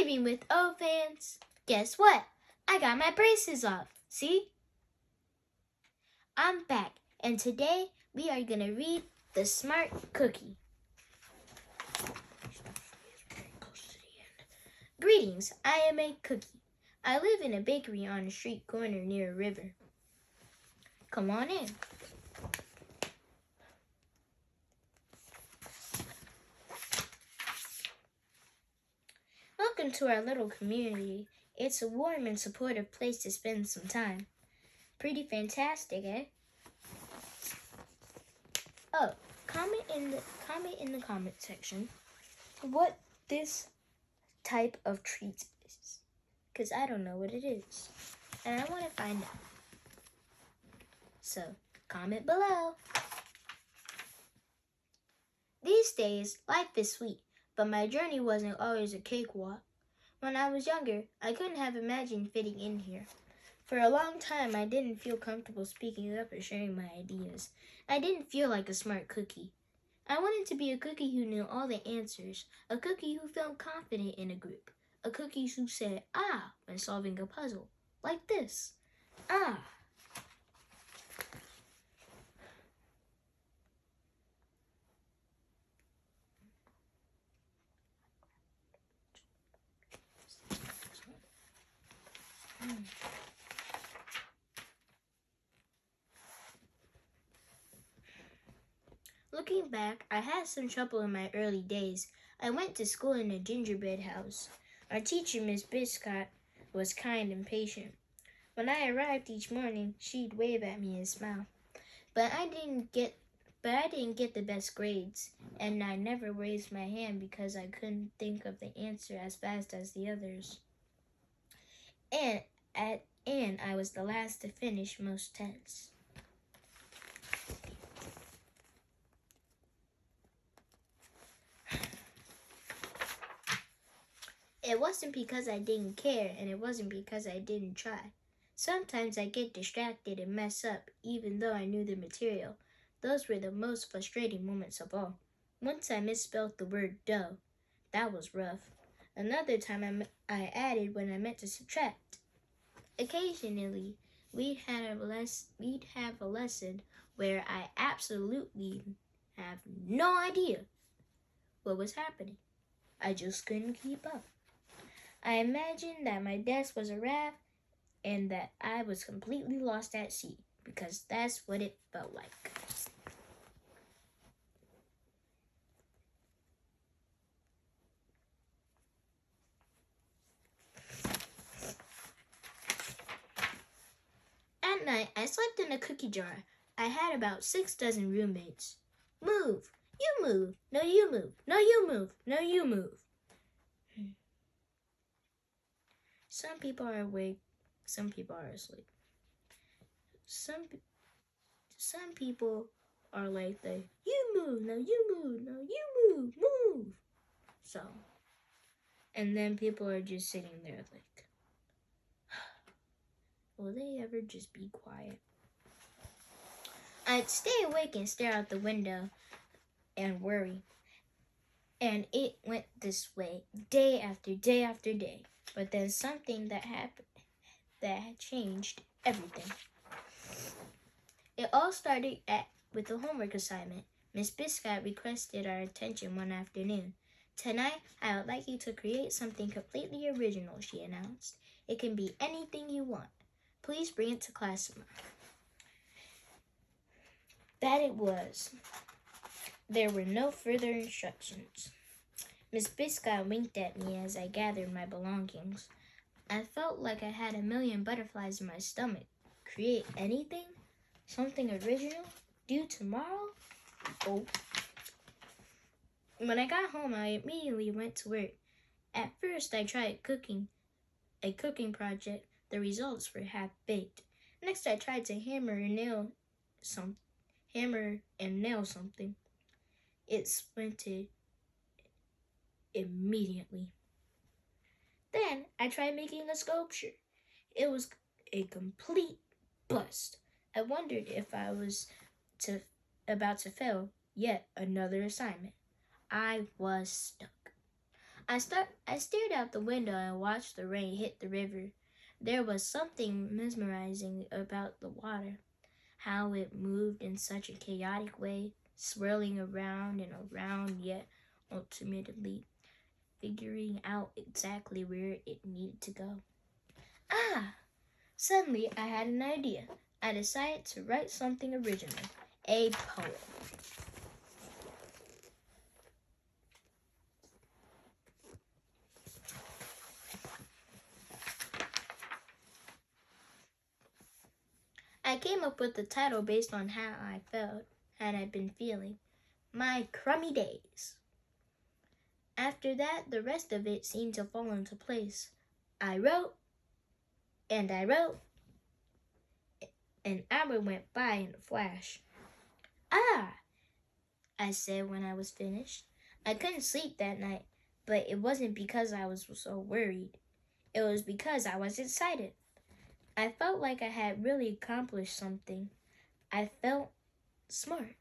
Raving with O fans. Guess what? I got my braces off. See? I'm back, and today we are going to read The Smart Cookie. Greetings, I am a cookie. I live in a bakery on a street corner near a river. Come on in. Welcome to our little community. It's a warm and supportive place to spend some time. Pretty fantastic, eh? Oh, comment in the comment section what this type of treat is, because I don't know what it is, and I want to find out. So, comment below. These days, life is sweet, but my journey wasn't always a cakewalk. When I was younger, I couldn't have imagined fitting in here. For a long time, I didn't feel comfortable speaking up or sharing my ideas. I didn't feel like a smart cookie. I wanted to be a cookie who knew all the answers, a cookie who felt confident in a group, a cookie who said, ah, when solving a puzzle, like this, ah. Looking back, I had some trouble in my early days. I went to school in a gingerbread house. Our teacher, Miss Biscott, was kind and patient. When I arrived each morning, she'd wave at me and smile. But I didn't get the best grades, and I never raised my hand because I couldn't think of the answer as fast as the others. And I was the last to finish most tests. It wasn't because I didn't care, and it wasn't because I didn't try. Sometimes I get distracted and mess up, even though I knew the material. Those were the most frustrating moments of all. Once I misspelled the word dough. That was rough. Another time I added when I meant to subtract. Occasionally, we'd have a lesson where I absolutely have no idea what was happening. I just couldn't keep up. I imagined that my desk was a raft and that I was completely lost at sea, because that's what it felt like. At night, I slept in a cookie jar. I had about 6 dozen roommates. Move! You move! No, you move! No, you move! No, you move! Some people are awake, some people are asleep. Some people are like you move, no, you move, no, you move. So, and then people are just sitting there like, will they ever just be quiet? I'd stay awake and stare out the window and worry. And it went this way day after day after day. But then something that happened that had changed everything. It all started with a homework assignment. Miss Biscott requested our attention one afternoon. Tonight, I would like you to create something completely original, she announced. It can be anything you want. Please bring it to class tomorrow. That it was. There were no further instructions. Miss Biscott winked at me as I gathered my belongings. I felt like I had a million butterflies in my stomach. Create anything? Something original? Due tomorrow? Oh. When I got home, I immediately went to work. At first, I tried a cooking project. The results were half-baked. Next, I tried to hammer and nail something. It splintered immediately. Then I tried making a sculpture. It was a complete bust. I wondered if I was about to fail yet another assignment. I was stuck. I stared out the window and watched the rain hit the river. There was something mesmerizing about the water, how it moved in such a chaotic way, swirling around and around, yet ultimately figuring out exactly where it needed to go. Ah! Suddenly, I had an idea. I decided to write something original, a poem. I came up with the title based on how I felt and I'd been feeling. My crummy days. After that, the rest of it seemed to fall into place. I wrote, and I wrote. An hour went by in a flash. Ah, I said when I was finished. I couldn't sleep that night, but it wasn't because I was so worried. It was because I was excited. I felt like I had really accomplished something. I felt smart.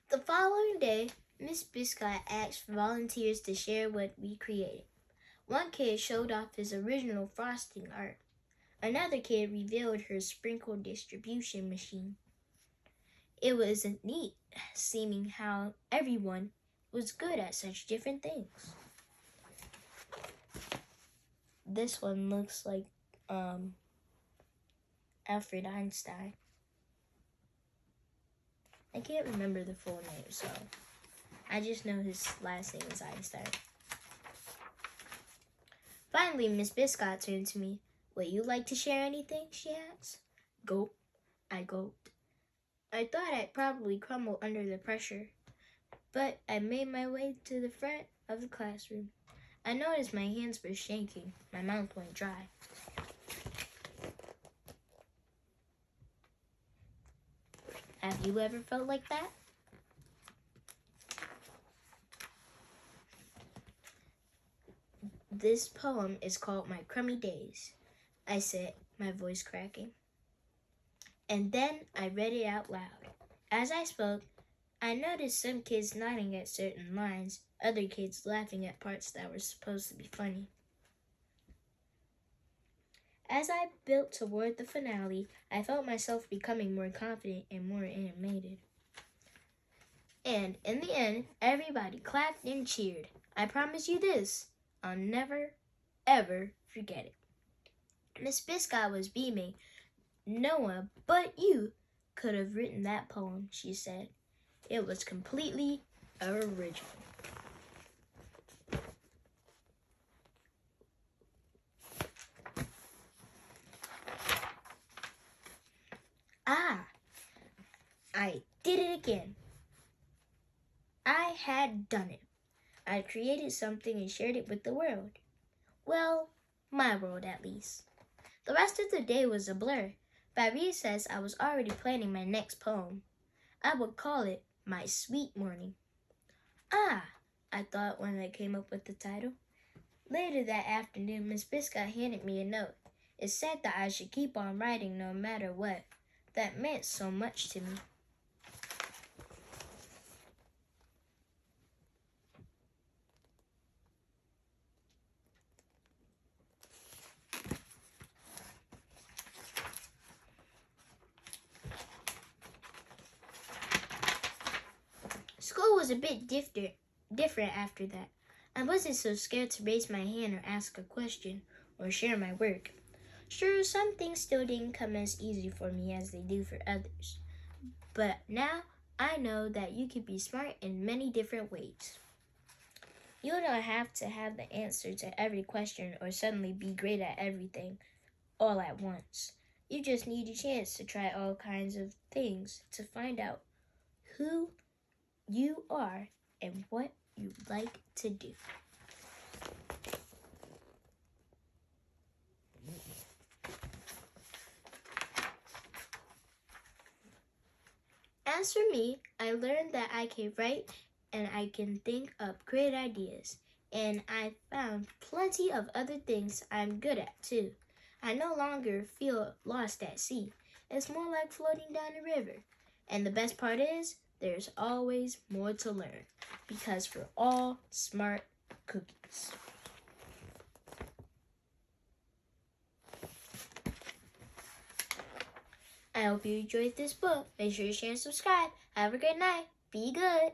The following day, Miss Biscott asked volunteers to share what we created. One kid showed off his original frosting art. Another kid revealed her sprinkle distribution machine. It was neat seeing how everyone was good at such different things. This one looks like Alfred Einstein. I can't remember the full name, so I just know his last name is Einstein. Finally, Miss Biscott turned to me. Would you like to share anything? She asked. Gulp. I gulped. I thought I'd probably crumble under the pressure, but I made my way to the front of the classroom. I noticed my hands were shaking. My mouth went dry. Have you ever felt like that? This poem is called My Crummy Days, I said, my voice cracking. And then I read it out loud. As I spoke, I noticed some kids nodding at certain lines, other kids laughing at parts that were supposed to be funny. As I built toward the finale, I felt myself becoming more confident and more animated. And in the end, everybody clapped and cheered. I promise you this, I'll never, ever forget it. Miss Biscott was beaming. No one but you could have written that poem, she said. It was completely original. Ah, I did it again. I had done it. I created something and shared it with the world. Well, my world at least. The rest of the day was a blur. By recess, I was already planning my next poem. I would call it My Sweet Morning. Ah, I thought when I came up with the title. Later that afternoon, Miss Biscott handed me a note. It said that I should keep on writing no matter what. That meant so much to me. School was a bit different after that. I wasn't so scared to raise my hand or ask a question or share my work. Sure, some things still didn't come as easy for me as they do for others. But now I know that you can be smart in many different ways. You don't have to have the answer to every question or suddenly be great at everything all at once. You just need a chance to try all kinds of things to find out who you are and what you like to do. As for me, I learned that I can write and I can think up great ideas. And I found plenty of other things I'm good at too. I no longer feel lost at sea. It's more like floating down a river. And the best part is, there's always more to learn, because we're all smart cookies. I hope you enjoyed this book. Make sure you share and subscribe. Have a great night. Be good.